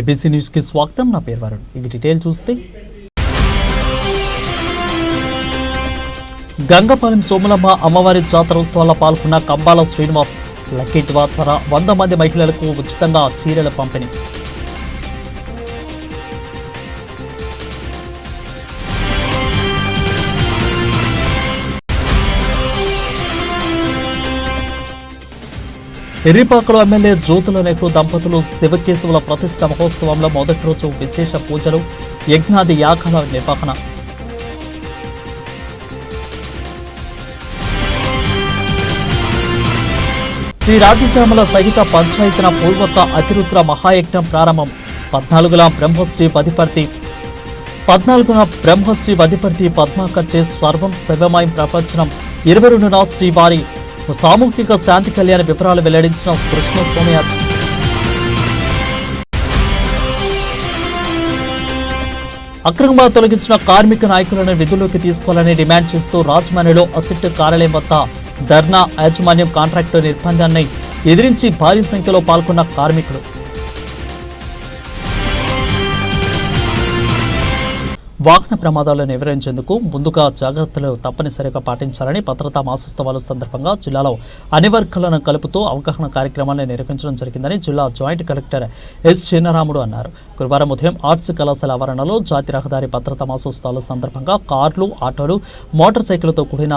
ABC news కి స్వాగతం. నా పేరు వరుణ్. ఈ డీటెయిల్ చూస్తే గంగపాలెం సోములమ్మ అమ్మవారి జాతరోత్సవాల్లో పాల్గొన్న కంబాల శ్రీనివాస్ లక్కీ డ్రా ద్వారా 100 మంది మహిళలకు ఉచితంగా చీరల పంపిణీ. ఎర్రిపాకలో ఎమ్మెల్యే జ్యోతుల నెహ్రూ దంపతులు శివకేశవుల ప్రతిష్ట మహోత్సవంలో మొదటి రోజు విశేష పూజలు, యజ్ఞాది యాగాల నిర్వహణ. శ్రీ రాజశ్యామల సహిత పంచాయతన పూర్వక అతిరుద్ర మహాయజ్ఞం ప్రారంభం. 14న బ్రహ్మశ్రీ వధిపర్తి పద్మాకచ్చే స్వర్వం శివమయం ప్రపంచనం. 22న శ్రీవారి సామూహిక శాంతి కళ్యాణ వివరాలు వెల్లడించిన కృష్ణ సోమయాజీ. అక్రమంగా తొలగించిన కార్మిక నాయకులను విధుల్లోకి తీసుకోవాలని డిమాండ్ చేస్తూ రాజమండ్రిలో అసిట్ కార్యాలయం వద్ద ధర్నా. యాజమాన్యం కాంట్రాక్టు నిర్బంధాన్ని ఎదిరించి భారీ సంఖ్యలో పాల్గొన్న కార్మికులు. వాహన ప్రమాదాలను నివారించేందుకు ముందుగా జాగ్రత్తలు తప్పనిసరిగా పాటించాలని భద్రతా మాసోత్సవాల సందర్భంగా జిల్లాలో అన్ని వర్గాలను కలుపుతూ అవగాహన కార్యక్రమాన్ని నిర్వహించడం జరిగిందని జిల్లా జాయింట్ కలెక్టర్ ఎస్ చిన్నరాముడు అన్నారు. గురువారం ఉదయం ఆర్ట్స్ కళాశాల ఆవరణలో జాతీయ రహదారి భద్రతా మాసోత్సవాల సందర్భంగా కార్లు, ఆటోలు, మోటార్ సైకిళ్లతో కూడిన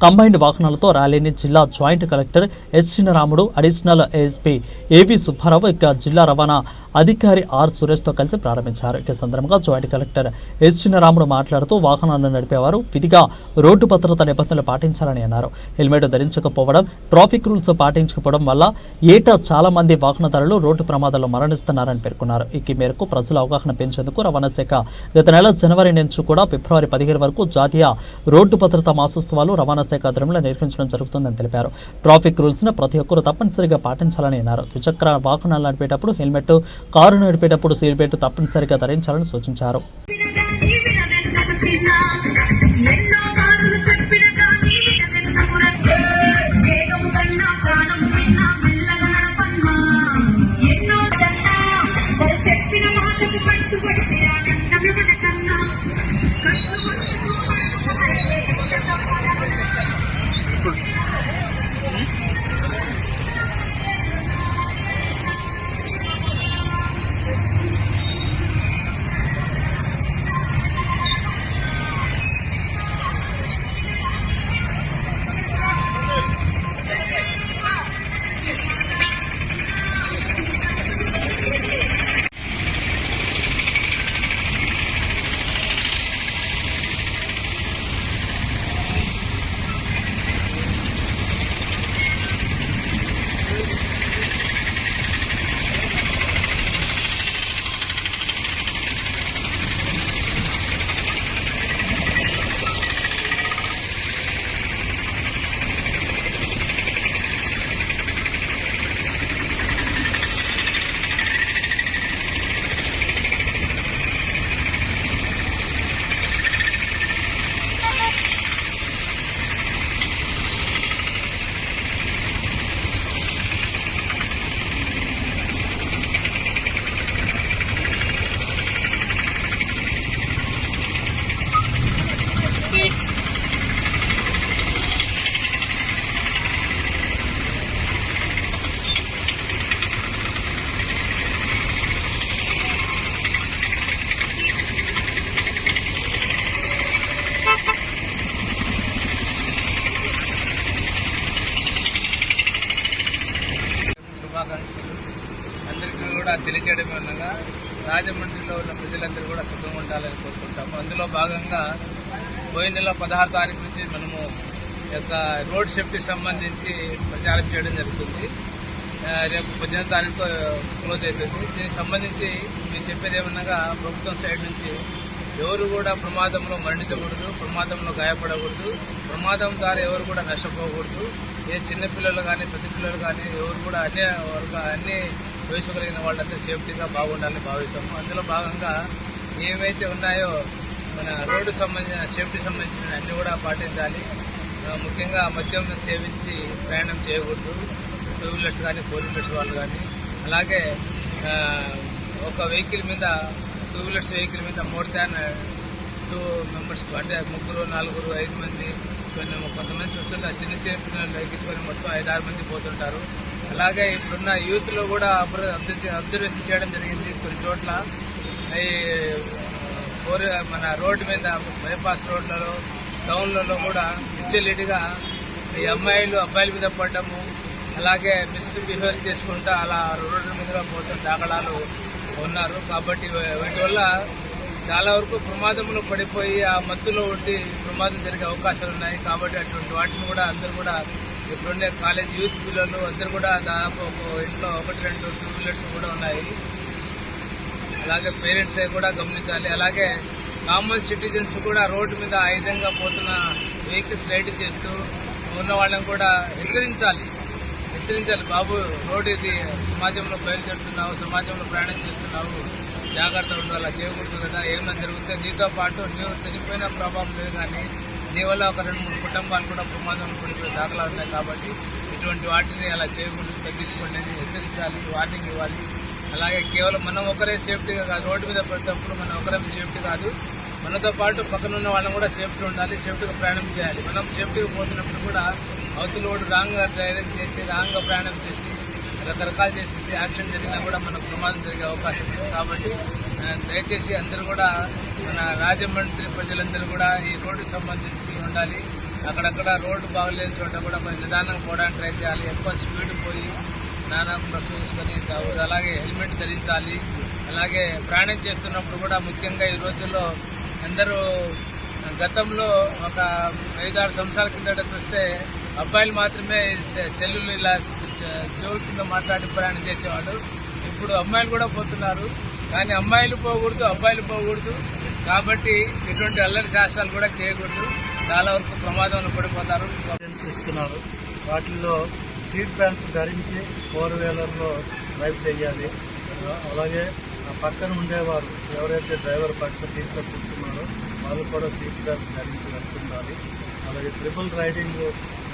కంబైన్డ్ వాహనాలతో ర్యాలీని జిల్లా joint collector S Chinnaramudu, additional ASP ఏవి సుబ్బారావు, ఇక జిల్లా రవాణా అధికారి ఆర్ సురేష్తో కలిసి ప్రారంభించారు. ఈ సందర్భంగా జాయింట్ కలెక్టర్ ఎస్ చిన్నరాముడు మాట్లాడుతూ వాహనాలను నడిపేవారు విధిగా రోడ్డు భద్రతా నిబంధనలు పాటించాలని అన్నారు. హెల్మెట్ ధరించకపోవడం, ట్రాఫిక్ రూల్స్ పాటించకపోవడం వల్ల ఏటా చాలా మంది వాహనదారులు రోడ్డు ప్రమాదాల్లో మరణిస్తున్నారని పేర్కొన్నారు. ఈ మేరకు ప్రజల అవగాహన పెంచేందుకు రవాణా శాఖ గత నెల జనవరి నుంచి కూడా ఫిబ్రవరి 15 వరకు జాతీయ రోడ్డు భద్రతా మాసోత్సవాలు రవాణా శాఖ ఆధ్వర్యంలో నిర్వహించడం జరుగుతుందని తెలిపారు. ట్రాఫిక్ రూల్స్ ను ప్రతి ఒక్కరూ తప్పనిసరిగా పాటించాలని అన్నారు. ద్విచక్ర వాహనాలు నడిపేటప్పుడు హెల్మెట్, కారు నడిపేటప్పుడు సీట్ బెల్ట్ తప్పనిసరిగా ధరించాలని సూచించారు. అందరికీ కూడా తెలియజేయడం అనగా రాజమండ్రిలో ఉన్న ప్రజలందరూ కూడా సుఖంగా ఉండాలని కోరుకుంటాము. అందులో భాగంగా పోయిన నెల 16 తారీఖు నుంచి మనము యొక్క రోడ్ సేఫ్టీకి సంబంధించి ప్రచారం చేయడం జరుగుతుంది. రేపు 18వ తారీఖుతో క్లోజ్ అవుతుంది. దీనికి సంబంధించి మేము చెప్పేది ఏమనగా ప్రభుత్వం సైడ్ నుంచి ఎవరు కూడా ప్రమాదంలో మరణించకూడదు, ప్రమాదంలో గాయపడకూడదు, ప్రమాదం ద్వారా ఎవరు కూడా నష్టపోకూడదు. ఏ చిన్నపిల్లలు కానీ పెద్ద పిల్లలు కానీ ఎవరు కూడా అన్ని వయసు కలిగిన వాళ్ళంతా సేఫ్టీగా బాగుండాలని భావిస్తాము. అందులో భాగంగా ఏవైతే ఉన్నాయో మన రోడ్డు సంబంధించిన సేఫ్టీ సంబంధించిన అన్ని కూడా పాటించాలి. ముఖ్యంగా మద్యం సేవించి ప్రయాణం చేయకూడదు, 2 వీలర్స్ కానీ 4 వీలర్స్ వాళ్ళు కానీ. అలాగే ఒక వెహికల్ మీద 2 వీలర్స్ వెహికల్ మీద మోర్ దాన్ 2 మెంబర్స్ అంటే 3, 4, 5 మంది కొంతమంది చూస్తుంటారు. చిన్న చిన్న పిల్లలు ఎక్కించుకొని మొత్తం 5-6 మంది పోతుంటారు. అలాగే ఇప్పుడున్న యూత్లో కూడా అబ్జర్వేషన్ చేయడం జరిగింది. కొన్ని చోట్ల ఈ మన రోడ్డు మీద బైపాస్ రోడ్లలో టౌన్లలో కూడా విచ్చలవిడిగా ఈ అబ్బాయిల మీద పడ్డము, అలాగే మిస్బిహేవ్ చేసుకుంటా అలా రోడ్ల మీద పోతున్న దాఖలాలు ఉన్నారు. కాబట్టి వీటి వల్ల చాలా వరకు ప్రమాదంలో పడిపోయి ఆ మత్తులో ఉండి ప్రమాదం జరిగే అవకాశాలు ఉన్నాయి. కాబట్టి అటువంటి వాటిని కూడా అందరూ కూడా ఇప్పుడుండే కాలేజ్ యూత్ పిల్లలు అందరూ కూడా దాదాపు ఇంట్లో 1-2 2 వీలర్స్ కూడా ఉన్నాయి. అలాగే పేరెంట్స్ కూడా గమనించాలి. అలాగే కామన్ సిటిజన్స్ కూడా రోడ్డు మీద ఆ విధంగా పోతున్న వెహికల్స్ రైడ్ చేస్తూ ఉన్న వాళ్ళని కూడా హెచ్చరించాలి. బాబు, రోడ్డు ఇది సమాజంలో బయలుదేరుతున్నావు, సమాజంలో ప్రయాణం చేస్తున్నావు, జాగ్రత్త ఉండు, అలా చేయకూడదు కదా. ఏమైనా జరిగితే నీతో పాటు నీవు చనిపోయిన ప్రభావం లేదు, కానీ నీ వల్ల ఒక 2-3 కుటుంబాలు కూడా ప్రమాదంలో పడిపోయే దాఖలా ఉన్నాయి. కాబట్టి ఇటువంటి వాటిని అలా చేయకూడదు, తగ్గించుకోండి అని హెచ్చరించాలి, వార్నింగ్ ఇవ్వాలి. అలాగే కేవలం మనం ఒకరే సేఫ్టీగా కాదు, రోడ్డు మీద పడినప్పుడు మనం ఒకరే సేఫ్టీ కాదు, మనతో పాటు పక్కన ఉన్న వాళ్ళని కూడా సేఫ్టీ ఉండాలి, సేఫ్టీగా ప్రయాణం చేయాలి. మనం సేఫ్టీగా పోతున్నప్పుడు కూడా అవతల రోడ్డు రాంగ్గా డ్రైవింగ్ చేసి రాంగ్గా ప్రయాణం చేసి రకరకాలు చేసేసి యాక్సిడెంట్ జరిగినా కూడా మనకు ప్రమాదం జరిగే అవకాశం ఉంది. కాబట్టి దయచేసి అందరూ కూడా మన రాజమండ్రి ప్రజలందరూ కూడా ఈ రోడ్డుకి సంబంధించి ఉండాలి. అక్కడక్కడ రోడ్డు బాగలేని చోట కూడా కొంచెం నిదానంగా పోవడానికి ట్రై చేయాలి. ఎక్కువ స్పీడ్ పోయి స్నానంలో చూసుకొని అలాగే హెల్మెట్ ధరించాలి. అలాగే ప్రయాణం చేస్తున్నప్పుడు కూడా ముఖ్యంగా ఈ రోజుల్లో అందరూ గతంలో ఒక 5-6 సంవత్సరాల కిందట చూస్తే అబ్బాయిలు మాత్రమే సెల్లులు ఇలా చెవు కింద మాట్లాడి ప్రయాణం చేసేవాడు. ఇప్పుడు అమ్మాయిలు కూడా పోతున్నారు, కానీ అమ్మాయిలు పోకూడదు, అబ్బాయిలు పోకూడదు. కాబట్టి ఇటువంటి అల్లరి శాస్త్రాలు కూడా చేయకూడదు, చాలా వరకు ప్రమాదంలో పడిపోతారు. ఇస్తున్నారు వాటిల్లో సీట్ బెల్ట్ ధరించి 4-వీలర్లో డ్రైవ్ చేయాలి. అలాగే పక్కన ఉండేవారు ఎవరైతే డ్రైవర్ పక్కన సీట్లో కూర్చున్నారో వాళ్ళు కూడా సీట్ బెల్ట్ ధరించి వెళ్తుండాలి. అలాగే ట్రిపుల్ రైడింగ్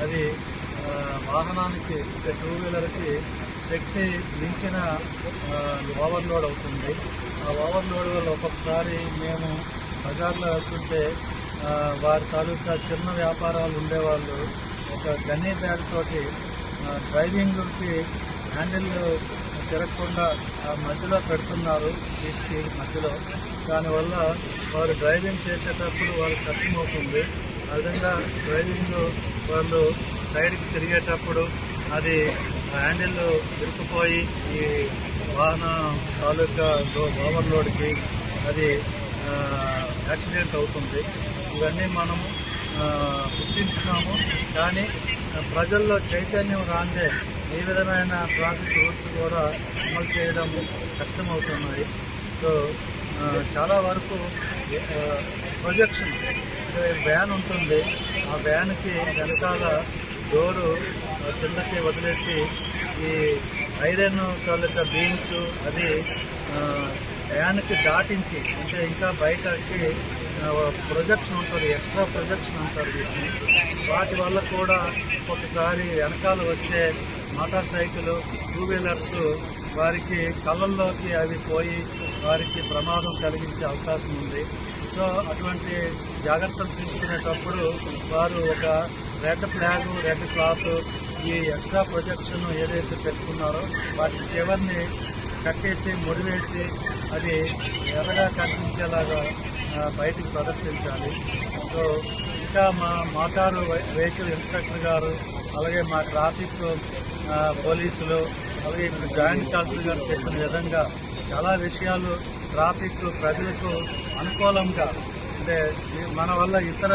అది వాహనానికి 2 వీలర్కి శక్తి మించిన ఓవర్లోడ్ అవుతుంది. ఆ ఓవర్లోడ్ వల్ల ఒక్కొక్కసారి మేము బజార్లో వెళ్తుంటే వారి తాలూకా చిన్న వ్యాపారాలు ఉండేవాళ్ళు ఒక గన్నీ బ్యాగ్ తోటి డ్రైవింగ్కి హ్యాండిల్ తిరగకుండా మధ్యలో పెడుతున్నారు, సీట్కి మధ్యలో. దానివల్ల వారు డ్రైవింగ్ చేసేటప్పుడు వాళ్ళకి కష్టమవుతుంది. ఆ విధంగా డ్రైవింగ్ వాళ్ళు సైడ్కి తిరిగేటప్పుడు అది హ్యాండిల్ ఇరుక్కుపోయి ఈ వాహన తాలూకా ఓవర్లోడ్కి అది యాక్సిడెంట్ అవుతుంది. ఇవన్నీ మనము గుర్తించినాము, కానీ ప్రజల్లో చైతన్యం రాందే ఈ విధమైన ట్రాఫిక్ రూల్స్ కూడా అమలు చేయడం కష్టమవుతున్నాయి. సో చాలా వరకు ప్రొజెక్షన్ వ్యాన్ ఉంటుంది, ఆ వ్యాన్కి వెనకాల డోరు కిందకి వదిలేసి ఈ ఐరన్ తాలూకా బీమ్స్ అది వ్యాన్కి దాటించి, అంటే ఇంకా బయటకి ప్రొజెక్షన్ ఉంటుంది, ఎక్స్ట్రా ప్రొజెక్షన్ అంటారు వీటిని. వాటి వల్ల కూడా ఒకసారి వెనకాల వచ్చే మోటార్ సైకిల్ 2 వీలర్స్ వారికి కళ్ళల్లోకి అవి పోయి వారికి ప్రమాదం కలిగించే అవకాశం ఉంది. సో అటువంటి జాగ్రత్తలు తీసుకునేటప్పుడు వారు ఒక రెడ్ ఫ్లాగ్, రెడ్ క్లాత్, ఈ ఎక్స్ట్రా ప్రొజెక్షన్ ఏదైతే పెట్టుకున్నారో వాటి చివరిని కట్టేసి ముడివేసి అది ఎర్రగా కనిపించేలాగా బయటికి ప్రదర్శించాలి. సో ఇంకా మా మోటారు వెహికల్ ఇన్స్పెక్టర్ గారు, అలాగే మా ట్రాఫిక్ పోలీసులు, అలాగే ఇప్పుడు జాయింట్ కలెక్టర్ గారు చెప్పిన విధంగా చాలా విషయాలు ట్రాఫిక్ ప్రజలకు అనుకూలంగా, అంటే మన వల్ల ఇతర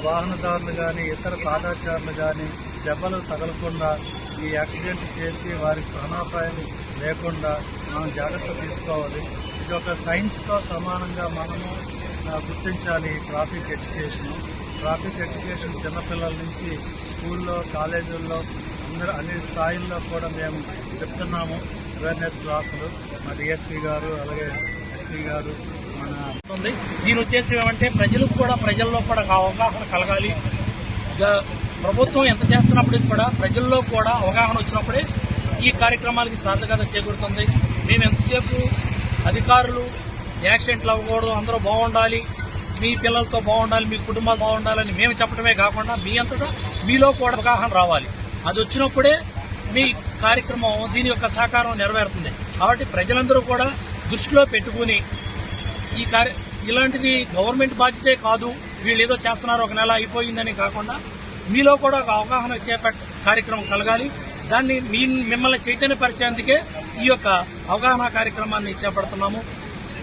వాహనదారులు కానీ ఇతర పాదాచారులు కానీ దెబ్బలు తగలకుండా ఈ యాక్సిడెంట్ చేసి వారికి ప్రాణాపాయం లేకుండా మనం జాగ్రత్త తీసుకోవాలి. ఇది ఒక సైన్స్తో సమానంగా మనము గుర్తించాలి. ట్రాఫిక్ ఎడ్యుకేషన్ చిన్నపిల్లల నుంచి స్కూల్లో, కాలేజీల్లో అన్ని స్థాయిల్లో కూడా మేము చెప్తున్నాము. అవేర్నెస్ క్లాసులు మా డిఎస్పీ గారు, అలాగే ఎస్పీ గారు మన దీని ఉద్దేశం ఏమంటే ప్రజల్లో కూడా అవగాహన కలగాలి. ప్రభుత్వం ఎంత చేస్తున్నప్పటికీ కూడా ప్రజల్లో కూడా అవగాహన వచ్చినప్పుడే ఈ కార్యక్రమాలకి సార్థకత చేకూరుతుంది. మేము ఎంతసేపు అధికారులు యాక్సిడెంట్లు అవ్వకూడదు, అందరూ బాగుండాలి, మీ పిల్లలతో బాగుండాలి, మీ కుటుంబాలు బాగుండాలని మేము చెప్పడమే కాకుండా మీ అంతటా మీలో కూడా అవగాహన రావాలి. అది వచ్చినప్పుడే మీ కార్యక్రమం దీని యొక్క సహకారం నెరవేరుతుంది. కాబట్టి ప్రజలందరూ కూడా దృష్టిలో పెట్టుకుని ఇలాంటిది గవర్నమెంట్ బాధ్యతే కాదు, వీళ్ళు ఏదో చేస్తున్నారు ఒక నెల అయిపోయిందని కాకుండా మీలో కూడా ఒక అవగాహన కార్యక్రమం కలగాలి. దాన్ని మిమ్మల్ని చైతన్యపరిచేందుకే ఈ యొక్క అవగాహన కార్యక్రమాన్ని చేపడుతున్నాము.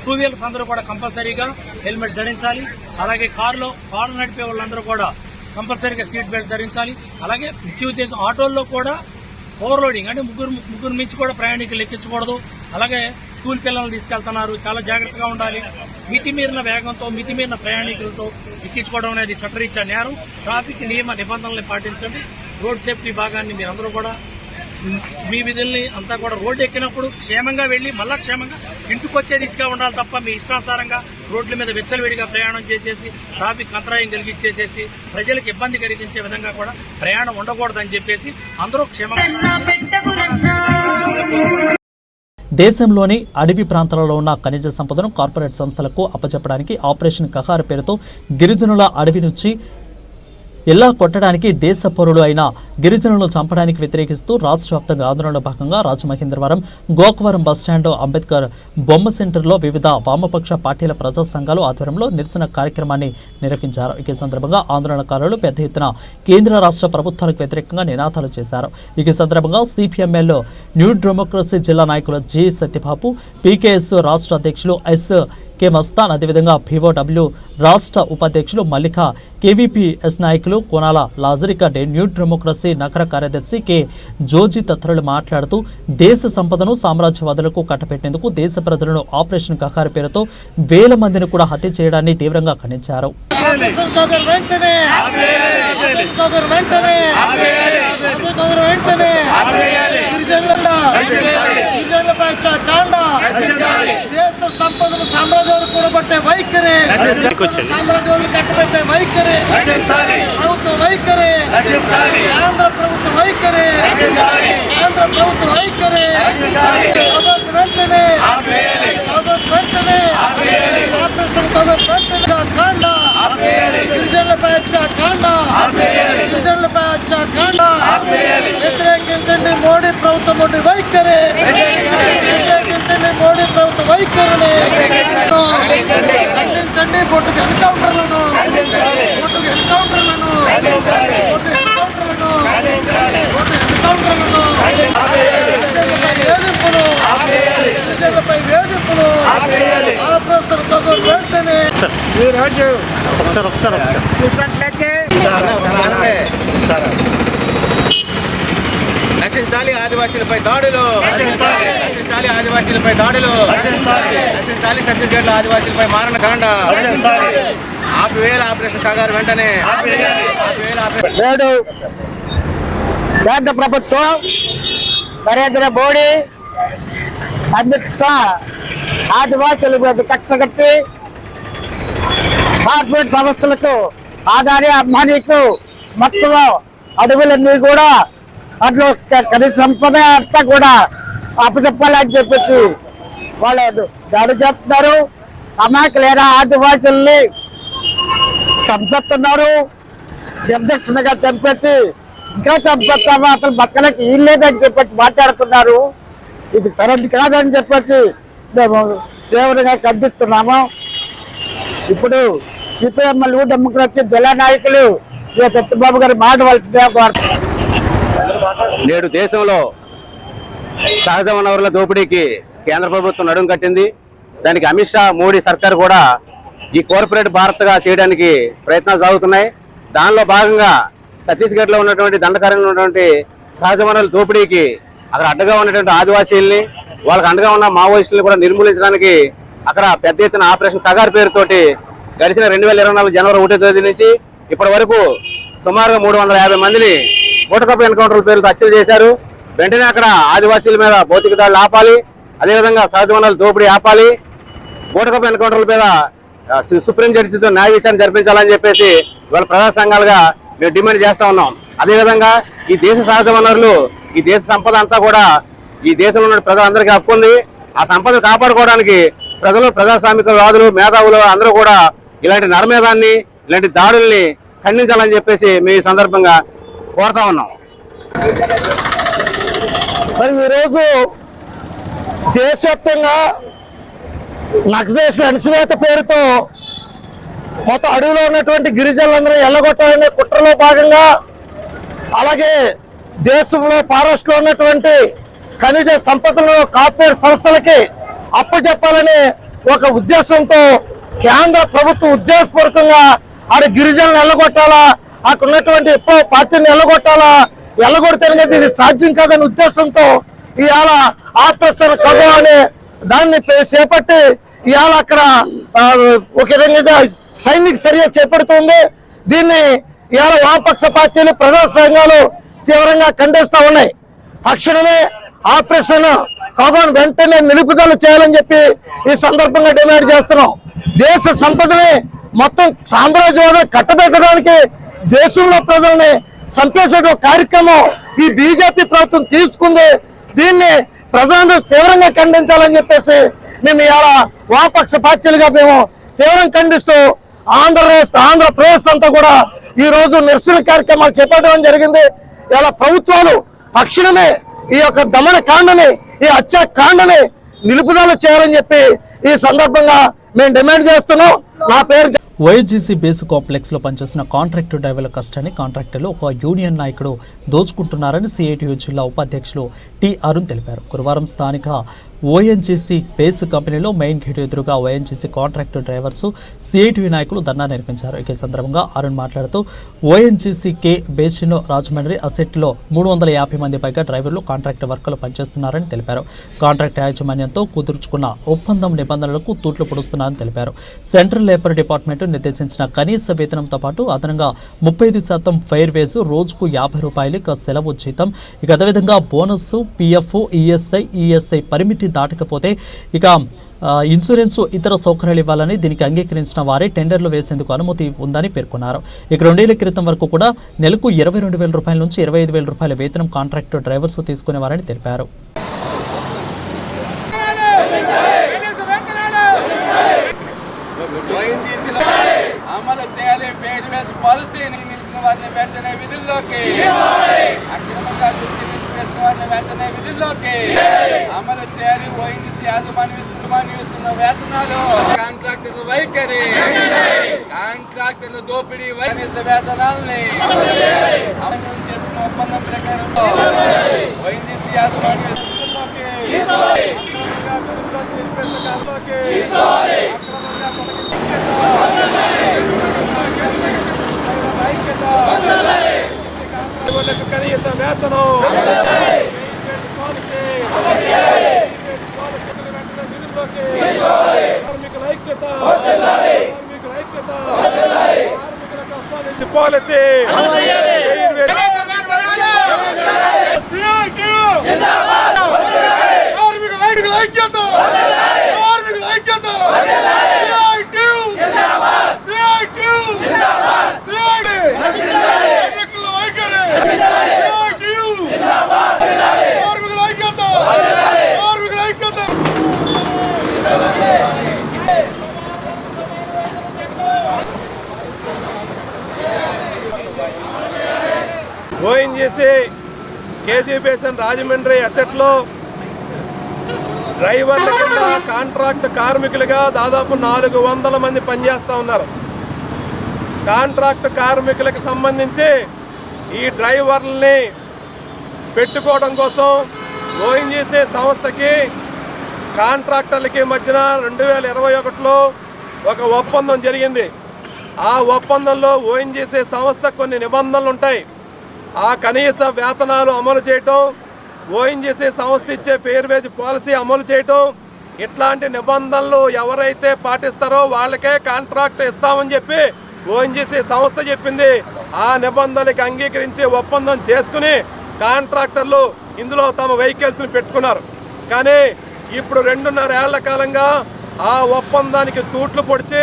2 వీలర్స్ అందరూ కూడా కంపల్సరీగా హెల్మెట్ ధరించాలి. అలాగే కారు నడిపే వాళ్ళందరూ కూడా కంపల్సరీగా సీట్ బెల్ట్ ధరించాలి. అలాగే ముఖ్య ఉద్దేశం ఆటోల్లో కూడా ఓవర్లోడింగ్ అంటే ముగ్గురు మించి కూడా ప్రయాణికులు ఎక్కించకూడదు. అలాగే స్కూల్ పిల్లల్ని తీసుకెళ్తున్నారు, చాలా జాగ్రత్తగా ఉండాలి. మితిమీరిన వేగంతో మితిమీరిన ప్రయాణికులతో ఎక్కించుకోవడం అనేది చట్టరీత్యా నేరం. ట్రాఫిక్ నియమ నిబంధనల్ని పాటించండి. రోడ్ సేఫ్టీ భాగాన్ని మీరందరూ కూడా మీ విధుల్ని అంతా కూడా రోడ్డు ఎక్కినప్పుడు క్షేమంగా వెళ్లి మళ్ళా క్షేమంగా ఇంటికి వచ్చే దిశగా ఉండాలి తప్ప మీ ఇష్టానుసారంగా రోడ్ల మీద వెచ్చలవిడిగా ప్రయాణం చేసేసి ట్రాఫిక్ అంతరాయం కలిగించేసేసి ప్రజలకు ఇబ్బంది కలిగించే విధంగా కూడా ప్రయాణం ఉండకూడదని చెప్పేసి అందరూ క్షేమంగా దేశంలోని అడవి ప్రాంతాలలో ఉన్న ఖనిజ సంపదను కార్పొరేట్ సంస్థలకు అప్పచెప్పడానికి ఆపరేషన్ కహార్ పేరుతో గిరిజనుల అడవి నుంచి ఎలా కొట్టడానికి దేశ పౌరులు అయిన గిరిజనులను చంపడానికి వ్యతిరేకిస్తూ రాష్ట్ర వ్యాప్తంగా ఆందోళనలో భాగంగా రాజమహేంద్రవరం గోకవరం బస్టాండ్ అంబేద్కర్ బొమ్మ సెంటర్లో వివిధ వామపక్ష పార్టీల ప్రజా సంఘాలు ఆధ్వర్యంలో నిరసన కార్యక్రమాన్ని నిర్వహించారు. ఈ సందర్భంగా ఆందోళనకారులు పెద్ద ఎత్తున కేంద్ర రాష్ట్ర ప్రభుత్వాలకు వ్యతిరేకంగా నినాదాలు చేశారు. ఈ సందర్భంగా సిపిఎంఎల్ న్యూ డెమోక్రసీ జిల్లా నాయకులు జి సత్యబాబు, పీకేఎస్ రాష్ట్ర అధ్యక్షులు ఎస్ కె మస్తాన్, అదేవిధంగా పిఓడబ్ల్యూ రాష్ట్ర ఉపాధ్యక్షులు మల్లిక, కేవీపీఎస్ నాయకులు కోనాల లాజరికడ్డే, న్యూ డెమోక్రసీ నగర కార్యదర్శి కె జోజి తదితరులు మాట్లాడుతూ దేశ సంపదను సామ్రాజ్యవాదులకు కట్టపెట్టేందుకు దేశ ప్రజలను ఆపరేషన్ కహార్ పేరుతో వేల మందిని కూడా హత్య చేయడాన్ని తీవ్రంగా ఖండించారు. సామ్రాజ్యాలు కూడబట్టే వైఖరి, సామ్రాజ్యాలు కట్టబెట్టే వైఖరి, ప్రభుత్వ వైఖరి, కేంద్ర ప్రభుత్వ వైఖరి, కేంద్ర ప్రభుత్వ వైఖరి వెంటనే ఆపరేషన్ కాండ, గిరిజనులపై కాండ, గిరిజనులపై కాండ వ్యతిరేకించండి మోడీ ప్రభుత్వం వైఖరి, వ్యతిరేకించండి మోడీ ప్రభుత్వ వైఖరిని ఖండించండి. బొట్టుకు ఎన్కౌంటర్లను, బొట్టుకు ఎన్కౌంటర్లను, బొట్టు ఎన్కౌంటర్లను, బొట్టు ఎన్కౌంటర్లను, వేధింపులు, గిరిజనులపై వేధింపులు ఆపరేషన్ కహార్ వెంటనే నశించాలి ఆదివాసీలపై దాడులు, నశించాలి ఆదివాసీలపై దాడులు, నశించాలి ఛత్తీస్గఢ్లో ఆదివాసీలపై మారణకాండ, ఆపివేల ఆపరేషన్ కహార్ వెంటనే నేడు కేంద్ర ప్రభుత్వం నరేంద్ర మోడీ, అమిత్ షా ఆదివాసుల మీద కక్ష కట్టి కార్పొరేట్ సంస్థలకు ఆదాని అంబానీకు మొత్తం అడవులన్నీ కూడా అట్లా ఖనిజ సంపద అంతా కూడా అప్పచెప్పాలని చెప్పేసి వాళ్ళు దాడి చేస్తున్నారు. అమాయకులైన ఆదివాసుల్ని చంపేస్తున్నారు. నిర్దక్షిణగా చంపేసి ఇంకా చంపేస్తామా, అసలు పక్కనకి ఏం లేదని చెప్పేసి మాట్లాడుతున్నారు. ఇది సరైనది కాదని చెప్పేసి మేము తీవ్రంగా ఖండిస్తున్నాము. ఇప్పుడు సిపిఎంఎల్ డెమోక్రసీ జిల్లా నాయకులు సత్యబాబు గారి మాట వాళ్ళు నేడు దేశంలో సహజ వనరుల దోపిడీకి కేంద్ర ప్రభుత్వం నడుం కట్టింది. దానికి అమిత్ షా మోడీ సర్కార్ కూడా ఈ కార్పొరేట్ భారత్గా చేయడానికి ప్రయత్నాలు సాగుతున్నాయి. దానిలో భాగంగా ఛత్తీస్గఢ్లో ఉన్నటువంటి దండకారణ్యంలో ఉన్నటువంటి సహజ వనరుల దోపిడీకి అక్కడ అడ్డగా ఉన్నటువంటి ఆదివాసీల్ని, వాళ్ళకి అండగా ఉన్న మావోయిస్టులను కూడా నిర్మూలించడానికి అక్కడ పెద్ద ఎత్తున ఆపరేషన్ కహార్ పేరుతోటి గడిచిన 2024 జనవరి 1వ తేదీ నుంచి ఇప్పటి వరకు సుమారుగా 350 మందిని బూటకపు ఎన్కౌంటర్ల పేరుతో హత్యలు చేశారు. వెంటనే అక్కడ ఆదివాసీల మీద భౌతిక దాడులు ఆపాలి, అదేవిధంగా సహజ వనరుల దోపిడీ ఆపాలి, బూటకపు ఎన్కౌంటర్ల మీద సుప్రీం జడ్జితో న్యాయ విచారణ జరిపించాలని చెప్పేసి వాళ్ళ ప్రజా సంఘాలుగా మేము డిమాండ్ చేస్తా ఉన్నాం. అదేవిధంగా ఈ దేశ సహజ వనరులు, ఈ దేశ సంపద అంతా కూడా ఈ దేశంలో ఉన్న ప్రజలందరికీ హక్కు ఉంది. ఆ సంపదను కాపాడుకోవడానికి ప్రజలు, ప్రజాస్వామికవాదులు, మేధావులు అందరూ కూడా ఇలాంటి నరమేధాన్ని, ఇలాంటి దాడుల్ని ఖండించాలని చెప్పేసి మీ సందర్భంగా కోరుతా ఉన్నాం. మరి ఈరోజు దేశవ్యాప్తంగా నక్సలైట్ అణచివేత పేరుతో మొత్తం అడవిలో ఉన్నటువంటి గిరిజనులందరూ ఎల్లగొట్టాలనే కుట్రలో భాగంగా, అలాగే దేశంలో ఫారెస్ట్ లో ఉన్నటువంటి ఖనిజ సంపదలను కార్పొరేట్ సంస్థలకి అప్పచెప్పాలనే ఒక ఉద్దేశంతో కేంద్ర ప్రభుత్వం ఉద్దేశపూర్వకంగా ఆడ గిరిజనులు ఎల్లగొట్టాలా, అక్కడ ఉన్నటువంటి పార్టీని ఎల్లగొడితేనే ఇది సాధ్యం కాదనే ఉద్దేశంతో ఇవాళ ఆపరేషన్ కగో అనే దాన్ని చేపట్టి ఇవాళ అక్కడ ఒక విధంగా సైనిక చర్య చేపడుతుంది. దీన్ని ఇవాళ వామపక్ష పార్టీలు, ప్రజా సంఘాలు తీవ్రంగా ఖండిస్తా ఉన్నాయి. తక్షణమే ఆపరేషన్ కగోను వెంటనే నిలుపుదల చేయాలని చెప్పి ఈ సందర్భంగా డిమాండ్ చేస్తున్నాం. దేశ సంపదని మొత్తం సామ్రాజ్యవాదం కట్టబెట్టడానికి దేశంలో ప్రజల్ని చంపేసే కార్యక్రమం ఈ బీజేపీ ప్రభుత్వం తీసుకుంది. దీన్ని ప్రజలందరూ తీవ్రంగా ఖండించాలని చెప్పేసి మేము ఇవాళ వామపక్ష పార్టీలుగా మేము తీవ్రంగా ఖండిస్తూ ఆంధ్రప్రదేశ్ అంతా కూడా ఈ రోజు నిరసన కార్యక్రమాలు చేపట్టడం జరిగింది. ఇలా ప్రభుత్వాలు తక్షణమే ఈ యొక్క దమన కాండని, ఈ హత్యాకాండని నిలుపుదల చేయాలని చెప్పి ఈ సందర్భంగా మేము డిమాండ్ చేస్తున్నాం. నా పేరు వైఎస్జీసీ బేసు కాంప్లెక్స్లో పనిచేస్తున్న కాంట్రాక్టర్ డ్రైవర్ల కష్టాన్ని కాంట్రాక్టర్లు ఒక యూనియన్ నాయకుడు దోచుకుంటున్నారని సిఐటియు జిల్లా ఉపాధ్యక్షులు టి అరుణ్ తెలిపారు. గురువారం స్థానిక ఓఎన్జీసీ బేస్ కంపెనీలో మెయిన్ గేట్ ఎదురుగా ఓఎన్జీసీ కాంట్రాక్టర్ డ్రైవర్స్ సిఐటియు నాయకులు ధర్నా నిర్వహించారు. ఈ సందర్భంగా అరుణ్ మాట్లాడుతూ ఓఎన్జీసీ కే బేసిన్లో రాజమండ్రి అసెట్లో 350 మంది పైగా డ్రైవర్లు కాంట్రాక్ట్ వర్కర్లు పనిచేస్తున్నారని తెలిపారు. కాంట్రాక్ట్ యాజమాన్యంతో కుదుర్చుకున్న ఒప్పందం నిబంధనలకు తూట్లు పొడుస్తున్నారని తెలిపారు. సెంట్రల్ లేబర్ డిపార్ట్మెంట్ నిర్దేశించిన కనీస వేతనంతో పాటు అదనంగా 35% ఫెయిర్ వేజ్, రోజుకు 50 రూపాయలు ఇక సెలవు జీతం, ఇక అదేవిధంగా బోనస్, పిఎఫ్, ఈఎస్ఐ పరిమితి దాటకపోతే ఇక ఇన్సూరెన్స్, ఇతర సౌకర్యాలు ఇవ్వాలని దీనికి అంగీకరించిన వారే టెండర్లు వేసేందుకు అనుమతి ఉందని పేర్కొన్నారు. ఇక 2 ఏళ్ల క్రితం వరకు కూడా నెలకు 22,000 రూపాయల నుంచి 25,000 రూపాయల వేతనం కాంట్రాక్టర్ డ్రైవర్స్ తీసుకునేవారని తెలిపారు. అమలు చేయాలి ఫెయిర్ వేజ్ పాలసీని, నిలిపిన వారిని వెంటనే విధుల్లోకి, అక్రమంగా నిలిపిన వారిని వెంటనే విధుల్లోకి అమలు చేయాలి. ఓఎన్జీసీ యాజమాన్యం వేతనాలు, కాంట్రాక్టర్ల వైఖరి, కాంట్రాక్టర్ల దోపిడీ, కనీస వేతనాలని అమలు చేసుకున్న ఒప్పందం ప్రకారం ఓఎన్జీసీ యాజమాన్యం కనీస వేతనం, కార్మికుల ఐక్యత, policy ONGC KG basin Rajahmundry అసెట్లో డ్రైవర్ల కింద కాంట్రాక్ట్ కార్మికులుగా దాదాపు 400 మంది పనిచేస్తూ ఉన్నారు. కాంట్రాక్ట్ కార్మికులకు సంబంధించి ఈ డ్రైవర్లని పెట్టుకోవడం కోసం ఓఎన్జీసీ సంస్థకి కాంట్రాక్టర్లకి మధ్యన 2021లో ఒక ఒప్పందం జరిగింది. ఆ ఒప్పందంలో ఓఎన్జీసీ సంస్థ కొన్ని నిబంధనలు ఉంటాయి. ఆ కనీస వేతనాలు అమలు చేయటం, ఓఎన్జీసీ సంస్థ ఇచ్చే ఫెయిర్ వేజ్ పాలసీ అమలు చేయటం, ఇట్లాంటి నిబంధనలు ఎవరైతే పాటిస్తారో వాళ్ళకే కాంట్రాక్ట్ ఇస్తామని చెప్పి ఓఎన్జీసీ సంస్థ చెప్పింది. ఆ నిబంధనలకు అంగీకరించి ఒప్పందం చేసుకుని కాంట్రాక్టర్లు ఇందులో తమ వెహికల్స్ని పెట్టుకున్నారు. కానీ ఇప్పుడు 2.5 ఏళ్ల కాలంగా ఆ ఒప్పందానికి తూట్లు పొడిచి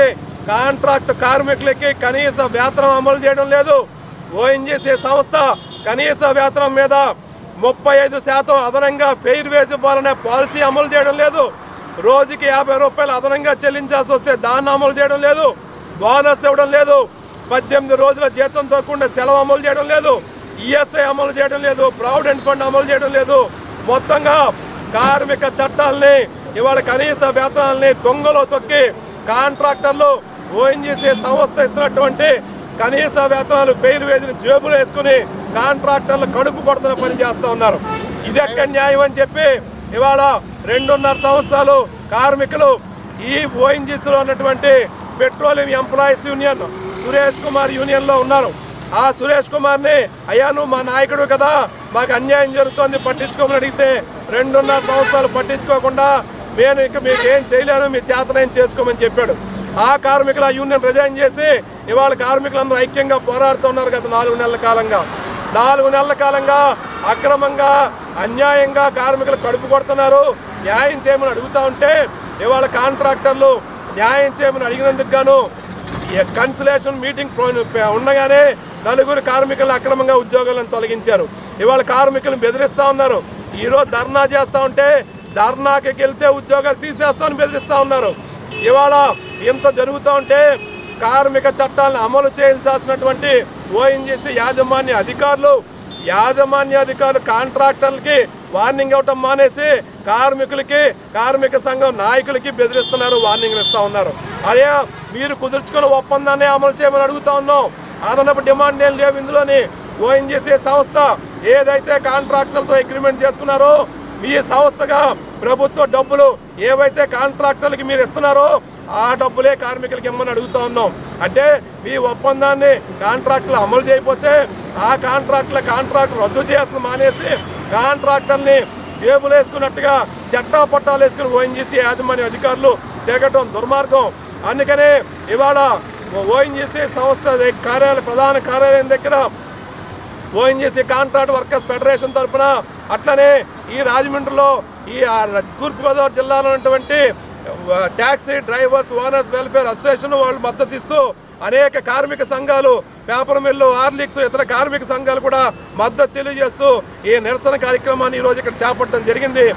కాంట్రాక్ట్ కార్మికులకి కనీస వేతనం అమలు చేయడం లేదు. ఓఎన్జీసీ సంస్థ కనీస వేతనం మీద 35% అదనంగా ఫెయిర్ వేజ్ ఇవ్వాలనే పాలసీ అమలు చేయడం లేదు. రోజుకి 50 రూపాయలు అదనంగా చెల్లించాల్సి వస్తే దాన్ని అమలు చేయడం లేదు, బోనస్ ఇవ్వడం లేదు, 18 రోజుల జీతంతో కూడిన సెలవు అమలు చేయడం లేదు, ఈఎస్ఐ అమలు చేయడం లేదు, ప్రావిడెంట్ ఫండ్ అమలు చేయడం లేదు. మొత్తంగా కార్మిక చట్టాలని ఇవాళ కనీస వేతనాలని దొంగలో తొక్కి కాంట్రాక్టర్లు ఓఎన్జీసీ సంస్థ ఇస్తున్నటువంటి కనీస వేతనాలు ఫెయిర్ వేజ్ని జేబులు వేసుకుని కాంట్రాక్టర్లు కడుపు కొడుతున్న పని చేస్తూ ఉన్నారు. ఇది ఎక్కడ న్యాయం అని చెప్పి ఇవాళ 2.5 సంవత్సరాలు కార్మికులు ఈ ఓఎన్జీసీలో ఉన్నటువంటి petroleum employees union Suresh Kumar యూనియన్లో ఉన్నారు. ఆ సురేష్ కుమార్ని అయ్యా నువ్వు మా నాయకుడు కదా, మాకు అన్యాయం జరుగుతోంది పట్టించుకోమని అడిగితే 2.5 సంవత్సరాలు పట్టించుకోకుండా నేను ఇక మీకు ఏం చేయలేను, మీ చేతనేం చేసుకోమని చెప్పాడు. ఆ కార్మికులు ఆ యూనియన్ రిజైన్ చేసి ఇవాళ కార్మికులందరూ ఐక్యంగా పోరాడుతున్నారు. గత 4 నెలల కాలంగా 4 నెలల కాలంగా అక్రమంగా అన్యాయంగా కార్మికులు కడుపు కొడుతున్నారు. న్యాయం చేయమని అడుగుతూ ఉంటే ఇవాళ కాంట్రాక్టర్లు న్యాయం చేయమని అడిగినందుకు గాను కన్సలేషన్ మీటింగ్ ఉండగానే 4 కార్మికులను అక్రమంగా ఉద్యోగాలను తొలగించారు. ఇవాళ కార్మికులను బెదిరిస్తూ ఉన్నారు. ఈరోజు ధర్నా చేస్తూ ఉంటే ధర్నాకి వెళ్తే ఉద్యోగాలు తీసేస్తామని బెదిరిస్తూ ఉన్నారు. ఇవాళ ఇంత జరుగుతూ ఉంటే కార్మిక చట్టాలను అమలు చేయించాల్సినటువంటి ఓఎన్జీసీ యాజమాన్య అధికారులు కాంట్రాక్టర్లకి వార్నింగ్ ఇవ్వటం మానేసి కార్మికులకి కార్మిక సంఘం నాయకులకి బెదిరిస్తున్నారు, వార్నింగ్లు ఇస్తూ ఉన్నారు. అదే మీరు కుదుర్చుకున్న ఒప్పందాన్ని అమలు చేయమని అడుగుతా ఉన్నాం. అదనపు డిమాండ్ ఏం లేవు ఇందులోని. ఓఎన్జీసీ సంస్థ ఏదైతే కాంట్రాక్టర్లతో అగ్రిమెంట్ చేసుకున్నారో మీ సంస్థగా ప్రభుత్వ డబ్బులు ఏవైతే కాంట్రాక్టర్లకి మీరు ఇస్తున్నారో ఆ డబ్బులే కార్మికులకి ఇమ్మని అడుగుతా ఉన్నాం. అంటే మీ ఒప్పందాన్ని కాంట్రాక్టులు అమలు చేయకపోతే ఆ కాంట్రాక్ట్ రద్దు చేసిన మానేసి కాంట్రాక్టర్ని జేబులు వేసుకున్నట్టుగా చట్టా పట్టాలు వేసుకుని ఓఎన్జీసీ యాజమాన్య అధికారులు తిరగటం దుర్మార్గం. అందుకనే ఇవాళ ఓఎన్జీసీ సంస్థ ప్రధాన కార్యాలయం దగ్గర ఓఎన్జీసీ కాంట్రాక్ట్ వర్కర్స్ ఫెడరేషన్ తరఫున అట్లనే ఈ రాజమండ్రిలో ఈ తూర్పుగోదావరి జిల్లాలో ఉన్నటువంటి taxi drivers owners welfare association వాళ్ళు మద్దతు ఇస్తూ అనేక కార్మిక సంఘాలు, పేపర్ మిల్లు, హార్లిక్స్, ఇతర కార్మిక సంఘాలు కూడా మద్దతు తెలియజేస్తూ ఈ నిరసన కార్యక్రమాన్ని ఈరోజు ఇక్కడ చేపట్టడం జరిగింది.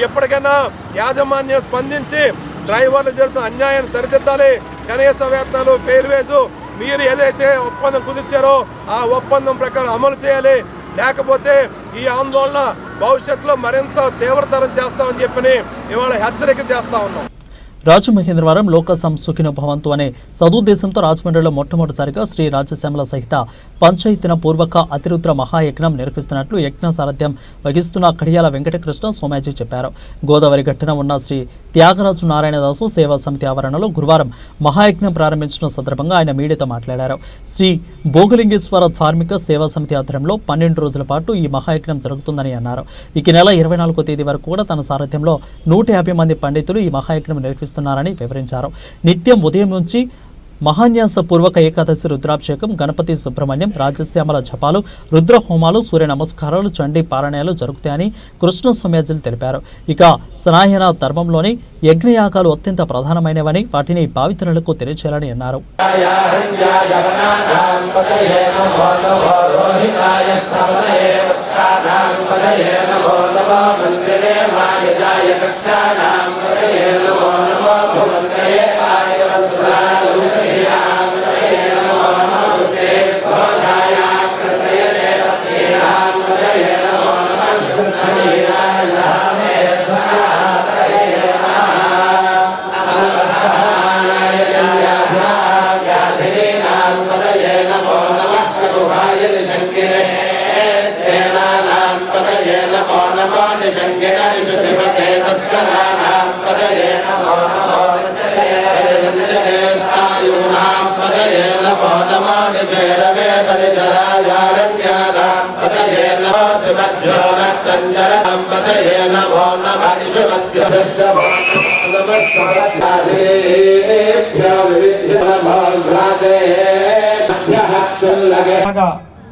ఎప్పటికైనా యాజమాన్యం స్పందించి డ్రైవర్లు జరుగుతున్న అన్యాయాన్ని సరిదిద్దాలి. కనీస వేతనాలు ఫెయిర్ వేజ్ మీరు ఏదైతే ఒప్పందం కుదిర్చారో ఆ ఒప్పందం ప్రకారం అమలు చేయాలి. లేకపోతే ఈ ఆందోళన భవిష్యత్తులో మరింత తీవ్రతరం చేస్తామని చెప్పని ఇవాళ హెచ్చరిక చేస్తా ఉన్నాం. రాజమహేంద్రవరం లోకసం సుఖినో భవంతు అనే సదుద్దేశంతో రాజమండ్రిలో మొట్టమొదటిసారిగా శ్రీ రాజశ్యామల సహిత పంచాయతీన పూర్వక అతిరుద్ర మహాయజ్ఞం నిర్వహిస్తున్నట్లు యజ్ఞ సారథ్యం వహిస్తున్న కడియాల వెంకటకృష్ణ సోమాజీ చెప్పారు. గోదావరి గట్టున ఉన్న శ్రీ త్యాగరాజు నారాయణదాసు సేవా సమితి ఆవరణలో గురువారం మహాయజ్ఞం ప్రారంభించిన సందర్భంగా ఆయన మీడియాతో మాట్లాడారు. శ్రీ భోగలింగేశ్వర ధార్మిక సేవా సమితి ఆధ్వర్యంలో 12 రోజుల పాటు ఈ మహాయజ్ఞం జరుగుతుందని అన్నారు. ఈ నెల 24వ తేదీ వరకు కూడా తన సారథ్యంలో 150 మంది పండితులు ఈ మహాయజ్ఞం నిర్వహిస్తున్నారని వివరించారు. నిత్యం ఉదయం నుంచి మహాన్యాస పూర్వక ఏకాదశి రుద్రాభిషేకం, గణపతి సుబ్రహ్మణ్యం, రాజశ్యామల జపాలు, రుద్ర హోమాలు, సూర్య నమస్కారాలు, చండీ పారాయణాలు జరుగుతాయని కృష్ణ సోమ్యాజులు తెలిపారు. ఇక సనాయన ధర్మంలోని యజ్ఞయాగాలు అత్యంత ప్రధానమైనవని వాటిని భావితరులకు తెలియచేయాలని అన్నారు.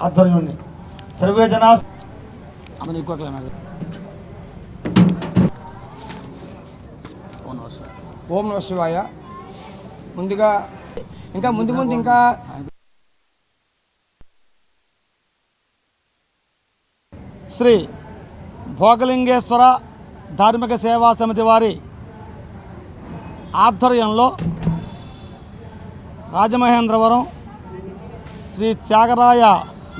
ఆధ్వర్యం సర్వే జనా ఓం నమః శివాయ. ముందుగా ఇంకా ముందు ఇంకా శ్రీ భోగలింగేశ్వర ధార్మిక సేవా సమితి వారి ఆధ్వర్యంలో రాజమహేంద్రవరం శ్రీ త్యాగరాయ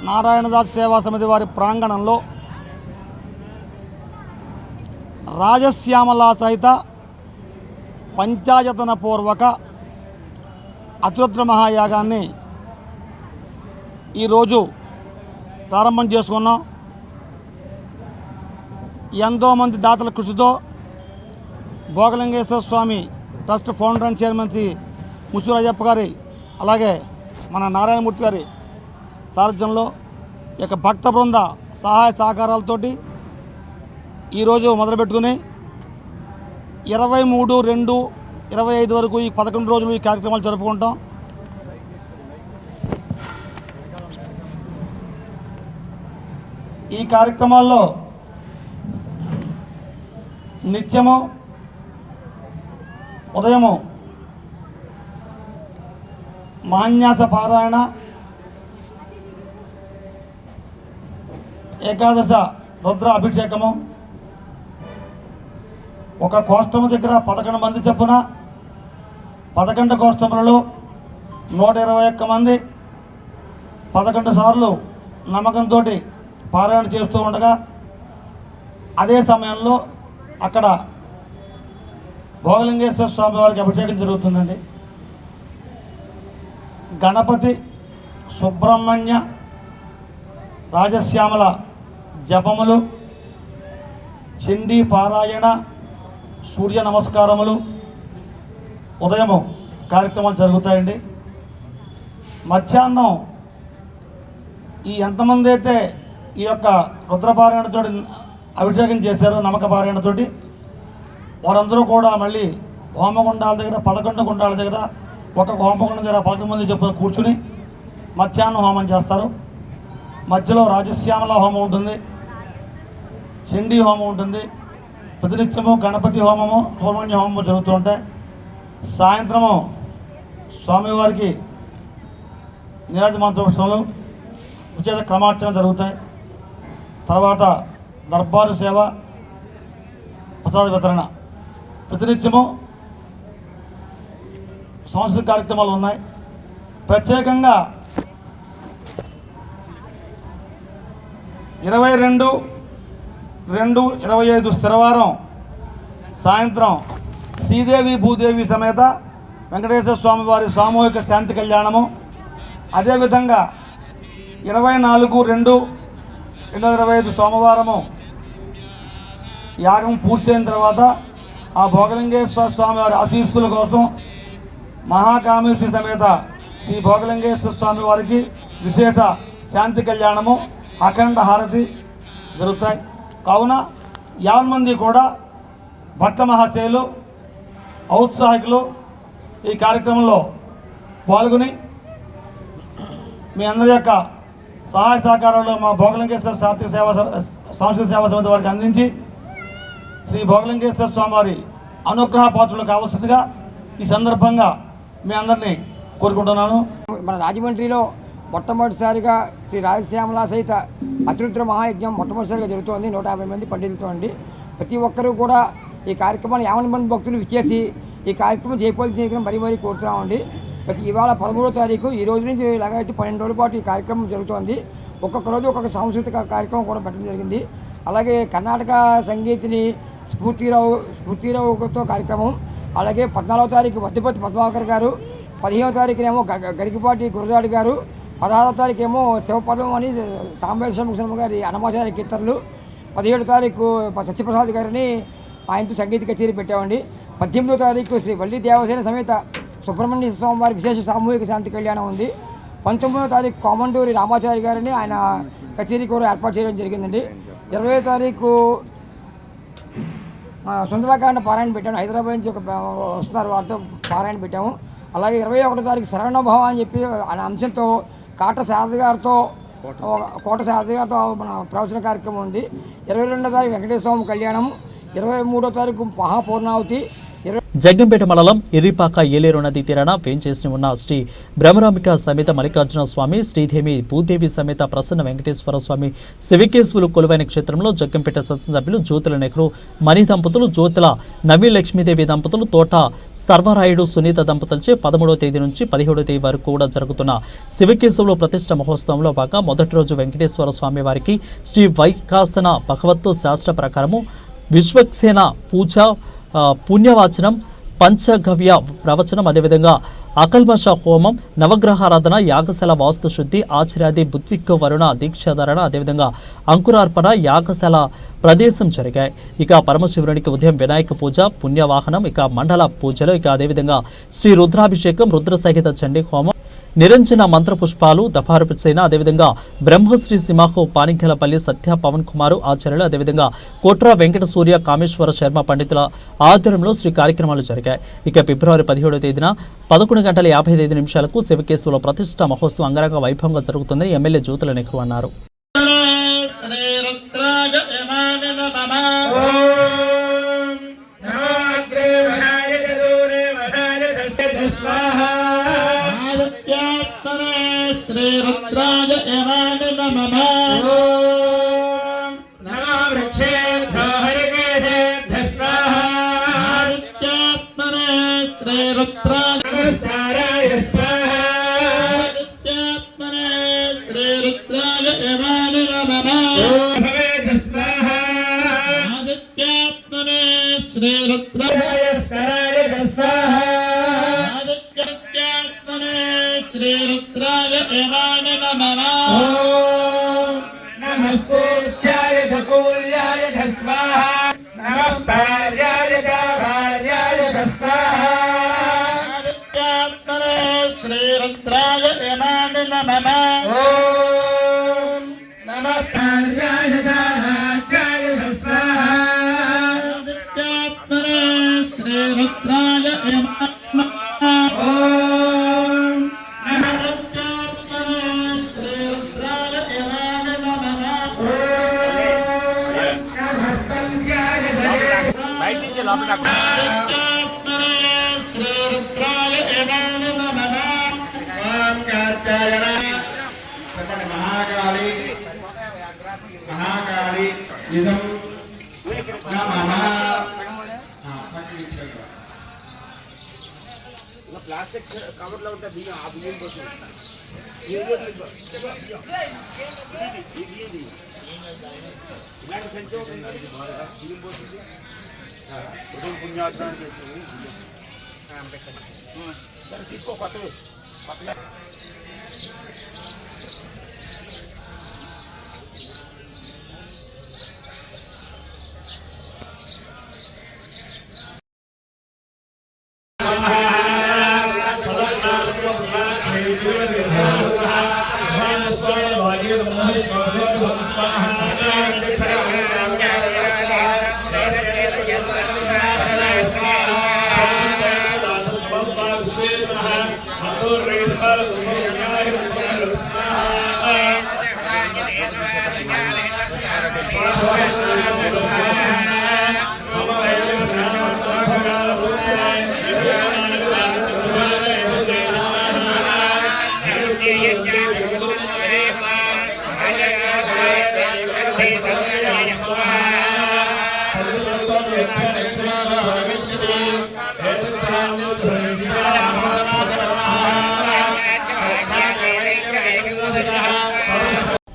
నారాయణదాస్ సేవా సమితి వారి ప్రాంగణంలో రాజశ్యామల సహిత పంచాయతన పూర్వక అతిరుద్ర మహాయాగాన్ని ఈరోజు ప్రారంభం చేసుకున్నాం. ఎంతోమంది దాతల కృషితో Bhogalingeshwara Swamy trust founder and chairman Shri Musurayyappa గారి అలాగే మన నారాయణమూర్తి గారి సారథ్యంలో ఇక భక్త బృంద సహాయ సహకారాలతోటి ఈరోజు మొదలుపెట్టుకుని 23/2/25 వరకు ఈ 11 రోజులు ఈ కార్యక్రమాలు జరుపుకుంటాం. ఈ కార్యక్రమాల్లో నిత్యము ఉదయము మహాన్యాస పారాయణ, ఏకాదశ రుద్ర అభిషేకము, ఒక కోష్టము దగ్గర 11 మంది చొప్పున 11 కోష్టములలో 121 మంది 11 సార్లు నమ్మకంతో పారాయణ చేస్తూ ఉండగా అదే సమయంలో అక్కడ భోగలింగేశ్వర స్వామి వారికి అభిషేకం జరుగుతుందండి. గణపతి, సుబ్రహ్మణ్య, రాజశ్యామల జపములు, చండీ పారాయణ, సూర్య నమస్కారములు ఉదయము కార్యక్రమాలు జరుగుతాయండి. మధ్యాహ్నం ఈ ఎంతమంది అయితే ఈ యొక్క రుద్రపారాయణతో అభిషేకం చేశారో నమ్మక పారాయణతోటి వారందరూ కూడా మళ్ళీ హోమగుండాల దగ్గర 11 గుండాల దగ్గర ఒక హోమగుండం దగ్గర 11 మంది చొప్పున కూర్చుని మధ్యాహ్నం హోమం చేస్తారు. మధ్యలో రాజశ్యామల హోమం ఉంటుంది, చండీ హోమం ఉంటుంది, ప్రతినిత్యము గణపతి హోమము, సుబ్రహ్మణ్య హోమము జరుగుతూ ఉంటాయి. సాయంత్రము స్వామివారికి నీరాజ మంత్రోత్సవాలు, విశేష క్రమార్చన జరుగుతాయి. తర్వాత దర్బారు సేవ, ప్రసాద వితరణ, ప్రతినిత్యము సాంస్కృతిక కార్యక్రమాలు ఉన్నాయి. ప్రత్యేకంగా 22/2/25 స్థిరవారం సాయంత్రం శ్రీదేవి భూదేవి సమేత వెంకటేశ్వర స్వామి వారి సామూహిక శాంతి కళ్యాణము, అదేవిధంగా 24/2/2025 సోమవారము యాగం పూర్తయిన తర్వాత ఆ భోగలింగేశ్వర స్వామి వారి ఆశీస్సుల కోసం మహాకామేశ్వరి సమేత శ్రీ భోగలింగేశ్వర స్వామి వారికి విశేష శాంతి కళ్యాణము, అఖండ హారతి జరుగుతాయి. కావున 50 మంది కూడా భక్త మహాశయులు, ఔత్సాహికులు ఈ కార్యక్రమంలో పాల్గొని మీ అందరి యొక్క సహాయ సహకారాలు మా భోగలింగేశ్వర సాంస్కృతిక సేవా సమితి వారికి అందించి శ్రీ భోగలింగేశ్వర స్వామి వారి అనుగ్రహ పాత్రలు కావాల్సిందిగా ఈ సందర్భంగా మీ అందరినీ కోరుకుంటున్నాను. మన రాజమండ్రిలో మొట్టమొదటిసారిగా శ్రీ రాజశ్యామల సహిత అతిరుద్ర మహాయజ్ఞం మొట్టమొదటిసారిగా జరుగుతోంది. 150 మంది పండితులతో అండి. ప్రతి ఒక్కరూ కూడా ఈ కార్యక్రమాన్ని 50 మంది భక్తులు ఇచ్చేసి ఈ కార్యక్రమం జయపాలి చేయడం మరీ కోరుతున్నామండి. ఇవాళ 13వ తారీఖు, ఈ రోజు నుంచి ఇలాగైతే 12 రోజుల పాటు ఈ కార్యక్రమం జరుగుతోంది. ఒక్కొక్క రోజు ఒక్కొక్క సాంస్కృతిక కార్యక్రమం కూడా పెట్టడం జరిగింది. అలాగే కర్ణాటక సంగీతిని స్ఫూర్తిరావుతో కార్యక్రమం, అలాగే 14వ తారీఖు వద్దిపతి పద్మాకర్ గారు, 15వ తారీఖునేమో గరికిపాటి గురదాడి గారు, 16వ తారీఖేమో శివపదం అని సాంబేశ్వర గారి అనమాచార్య కీర్తనలు, 17వ తారీఖు సత్యప్రసాద్ గారిని ఆయనతో సంగీత కచేరీ పెట్టామండి. 18వ తారీఖు శ్రీ వల్లి దేవసేన సమేత సుబ్రహ్మణ్య స్వామి వారి విశేష సామూహిక శాంతి కళ్యాణం ఉంది. 19వ తారీఖు కామండూరి రామాచారి గారిని ఆయన కచేరీ కూడా ఏర్పాటు చేయడం జరిగిందండి. 20వ తారీఖు సుందరకాండ పారాయణ పెట్టాము. హైదరాబాద్ నుంచి వస్తున్నారు, వారితో పారాయణ పెట్టాము. అలాగే 21వ తారీఖు శరణభావం అని చెప్పి ఆయన అంశంతో కోట శారద గారితో మన ప్రవచన కార్యక్రమం ఉంది. 22వ తారీఖు వెంకటేశ్వర స్వామి కళ్యాణం, 23వ తారీఖు మహాపూర్ణావతి, జగ్గంపేట మండలం ఇర్రిపాక ఏలేరు నది తీరాన వేంచేసి ఉన్న శ్రీ బ్రహ్మరాంబిక సమేత మల్లికార్జున స్వామి, శ్రీదేవి భూదేవి సమేత ప్రసన్న వెంకటేశ్వర స్వామి శివకేశవులు కొలువైన క్షేత్రంలో జగ్గంపేట శాసనసభ్యులు జ్యోతుల నెహ్రూ మణి దంపతులు, జ్యోతుల నవీ లక్ష్మీదేవి దంపతులు, తోట సర్వరాయుడు సునీత దంపతులచే 13వ తేదీ నుంచి 17వ తేదీ వరకు కూడా జరుగుతున్న శివకేశవులు ప్రతిష్ట మహోత్సవంలో భాగంగా మొదటి రోజు వెంకటేశ్వర స్వామి వారికి శ్రీ వైకాసన భగవత్తు శాస్త్ర ప్రకారము విశ్వక్సేన పూజ, పుణ్యవాచనం, పంచగవ్య ప్రవచనం, అదేవిధంగా అకల్మష హోమం, నవగ్రహారాధన, యాగశాల వాస్తుశుద్ధి, ఆచార్యాది బుద్విక్ వరుణ దీక్షాధారణ, అదేవిధంగా అంకురార్పణ, యాగశాల ప్రదేశం జరిగాయి. ఇక పరమశివునికి ఉదయం వినాయక పూజ, పుణ్యవాహనం, ఇక మండల పూజలు, ఇక అదేవిధంగా శ్రీ రుద్రాభిషేకం, రుద్ర సహిత చండీ హోమం, నిరంజన మంత్రపుష్పాలు, దఫారుసేన, అదేవిధంగా బ్రహ్మశ్రీ సింహాహో పానింగలపల్లి సత్య పవన్ కుమారు ఆచార్యులు, అదేవిధంగా కోట్రా వెంకట సూర్య కామేశ్వర శర్మ పండితుల ఆధ్వర్యంలో శ్రీ కార్యక్రమాలు జరిగాయి. ఇక ఫిబ్రవరి 17వ తేదీన 11:55 శివకేశవుల ప్రతిష్ట మహోత్సవం అంగరంగ వైభవంగా జరుగుతుందని ఎమ్మెల్యే జ్యోతుల నెహ్రూ అన్నారు.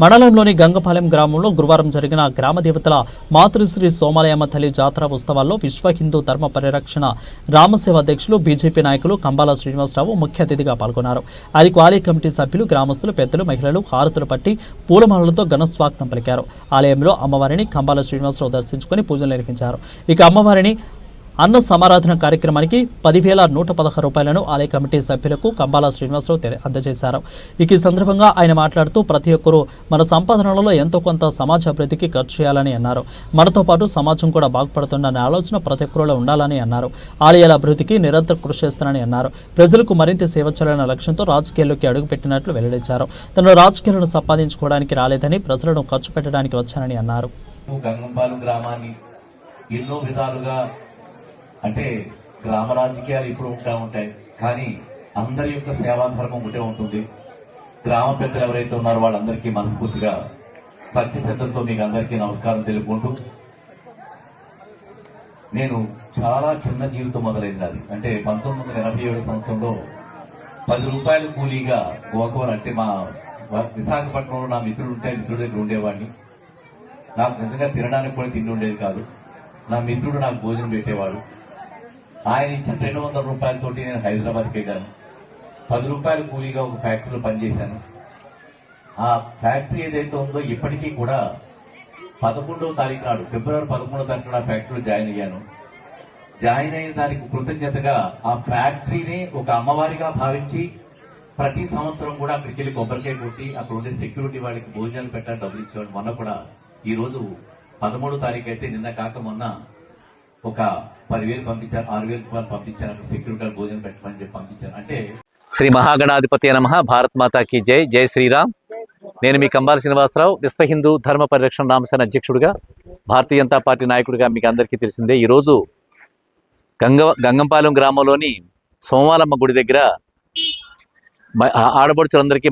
మండలంలోని గంగపాలెం గ్రామంలో గురువారం జరిగిన గ్రామ దేవతల మాతృశ్రీ సోమాలయమ్మ తల్లి జాతర ఉత్సవాల్లో విశ్వ హిందూ ధర్మ పరిరక్షణ రామసేవ అధ్యక్షులు బీజేపీ నాయకులు కంబాల శ్రీనివాసరావు ముఖ్య అతిథిగా పాల్గొన్నారు. ఆయనకు ఆలయ కమిటీ సభ్యులు, గ్రామస్తులు, పెద్దలు, మహిళలు హారతులు పట్టి పూలమాలలతో ఘన స్వాగతం పలికారు. ఆలయంలో అమ్మవారిని కంబాల శ్రీనివాసరావు దర్శించుకుని పూజలు నిర్వహించారు. ఇక అమ్మవారిని అన్న సమారాధన కార్యక్రమానికి 10,116 రూపాయలను ఆలయ కమిటీ సభ్యులకు కంబాల శ్రీనివాసరావు అందజేశారు. ఈ సందర్భంగా ఆయన మాట్లాడుతూ ప్రతి ఒక్కరూ మన సంపాదనలలో ఎంతో కొంత సమాజ అభివృద్ధికి ఖర్చు చేయాలని అన్నారు. మనతో పాటు సమాజం కూడా బాగుపడుతుందనే ఆలోచన ప్రతి ఒక్కరిలో ఉండాలని అన్నారు. ఆలయాల అభివృద్ధికి నిరంతరం కృషి చేస్తానని అన్నారు. ప్రజలకు మరింత సేవ చేయాలనే లక్ష్యంతో రాజకీయాల్లోకి అడుగుపెట్టినట్లు వెల్లడించారు. తను రాజకీయాలను సంపాదించుకోవడానికి రాలేదని, ప్రజలను ఖర్చు పెట్టడానికి వచ్చానని అన్నారు. గంగంపాలెం గ్రామాన్ని ఎన్నో విధాలుగా అంటే గ్రామ రాజకీయాలు ఇప్పుడు ఉంటాయి, కానీ అందరి యొక్క సేవా ధర్మం ఒకటే ఉంటుంది. గ్రామ పెద్దలు ఎవరైతే ఉన్నారో వాళ్ళందరికీ మనస్ఫూర్తిగా భక్తి శ్రద్ధలతో మీకు అందరికీ నమస్కారం తెలుపుకుంటూ, నేను చాలా చిన్న జీవితం మొదలైంది. అది అంటే 1987 సంవత్సరంలో 10 రూపాయల కూలీగా గోకవరం అంటే మా విశాఖపట్నంలో నా మిత్రుడు దగ్గర ఉండేవాడిని. నాకు నిజంగా తినడానికి కూడా తిండి ఉండేది కాదు. నా మిత్రుడు నాకు భోజనం పెట్టేవాడు. ఆయన ఇచ్చిన 200 రూపాయలతోటి నేను హైదరాబాద్కి వెళ్ళాను. 10 రూపాయల కూలీగా ఒక ఫ్యాక్టరీలో పనిచేశాను. ఆ ఫ్యాక్టరీ ఏదైతే ఉందో ఇప్పటికీ కూడా 11వ తారీఖు నాడు, ఫిబ్రవరి 11వ తారీఖు నాడు ఫ్యాక్టరీలో జాయిన్ అయ్యాను. జాయిన్ అయిన దానికి కృతజ్ఞతగా ఆ ఫ్యాక్టరీని ఒక అమ్మవారిగా భావించి ప్రతి సంవత్సరం కూడా అక్కడికి వెళ్ళి కొబ్బరికాయ కొట్టి అక్కడ ఉండే సెక్యూరిటీ వాళ్ళకి భోజనాలు పెట్టాలి, డబ్బులు ఇచ్చేవాడు. మొన్న కూడా ఈ రోజు 13వ తారీఖు అయితే నిన్న కాక మొన్న ఒక 10,000 పంపించారు, 6,000 రూపాయలు పంపించారు. అక్కడ సెక్యూరిటీ భోజనం పెట్టమని చెప్పి పంపించారు. అంటే శ్రీ మహాగణాధిపతి నమః. భారత్ మాతాకి జై. జై శ్రీరామ్. నేను మీ కంబాల శ్రీనివాసరావు, విశ్వ హిందూ ధర్మ పరిరక్షణ రామసేన అధ్యక్షుడిగా, భారతీయ జనతా పార్టీ నాయకుడిగా మీకు అందరికీ తెలిసిందే. ఈరోజు గంగంపాలెం గ్రామంలోని సోమాలమ్మ గుడి దగ్గర ఆడపడుచులందరికీ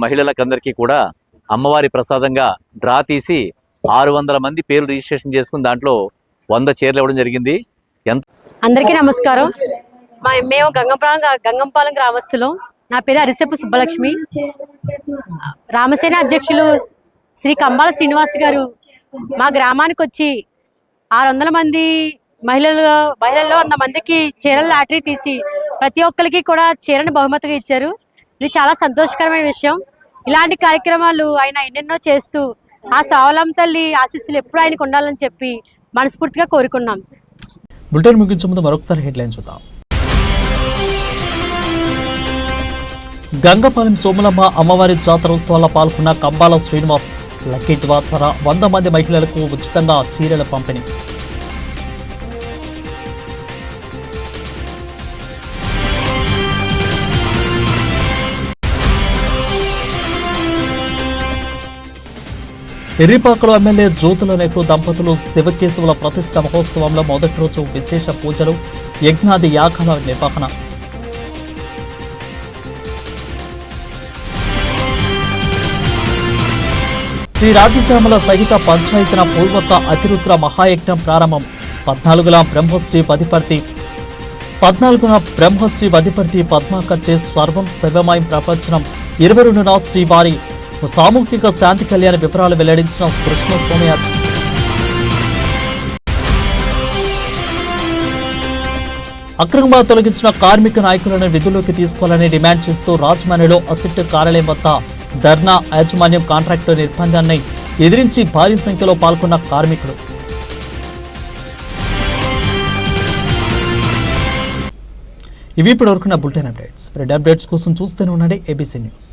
మహిళలకందరికీ కూడా అమ్మవారి ప్రసాదంగా డ్రా తీసి 600 మంది పేర్లు రిజిస్ట్రేషన్ చేసుకుని దాంట్లో 100 చీరలు ఇవ్వడం జరిగింది. అందరికీ నమస్కారం. మేము గంగంపాలెం గ్రామస్తులం. నా పేరు అరిసెప్పు సుబ్బలక్ష్మి. రామసేన అధ్యక్షులు శ్రీ కంబాల శ్రీనివాస్ గారు మా గ్రామానికి వచ్చి 600 మంది మహిళల్లో 100 మందికి చీరల లాటరీ తీసి ప్రతి ఒక్కరికి కూడా చీరను బహుమతిగా ఇచ్చారు. ఇది చాలా సంతోషకరమైన విషయం. ఇలాంటి కార్యక్రమాలు ఆయన ఎన్నెన్నో చేస్తూ ఆ స్వావలంబ తల్లి ఆశీస్సులు ఎప్పుడు ఆయనకు ఉండాలని చెప్పి మనస్ఫూర్తిగా కోరుకున్నాం. బులెటిన్ ముగించే ముందు మరొకసారి హెడ్లైన్ చూద్దాం. గంగపాలెం సోమలమ్మ అమ్మవారి జాతరోత్సవాల్లో పాల్గొన్న కంబాల శ్రీనివాస్. లక్కీ డ్రా ద్వారా 100 మంది మహిళలకు ఉచితంగా చీరల పంపిణీ. ఎర్రిపాకలో ఎమ్మెల్యే జ్యోతుల నెహ్రూ దంపతులు శివకేశవుల ప్రతిష్ట మహోత్సవంలో మొదటి రోజు విశేష పూజలు, యజ్ఞాది యాగాల నిర్వహణ. శ్రీ రాజశ్యామల సహిత పంచాయతన పూర్వక అతిరుద్ర మహాయజ్ఞం ప్రారంభం. 14వ బ్రహ్మశ్రీ వధిపర్తి పద్మాకర్చే సర్వం శివమయం ప్రపంచనం. 22న శ్రీవారి సామూహిక శాంతి కళ్యాణ వివరాలు వెల్లడించిన కృష్ణ సోమయాజీ. అక్రమంగా తొలగించిన కార్మిక నాయకులను విధుల్లోకి తీసుకోవాలని డిమాండ్ చేస్తూ రాజమండ్రిలో అసిట్ కార్యాలయం వద్ద ధర్నా. యాజమాన్యం కాంట్రాక్టు నిర్బంధాన్ని ఎదిరించి భారీ సంఖ్యలో పాల్గొన్న కార్మికులు. ఇవి ఇప్పటివరకున్న బులెటిన్ అప్డేట్స్. అప్డేట్స్ కోసం చూస్తూనే ఉండండి ABC న్యూస్.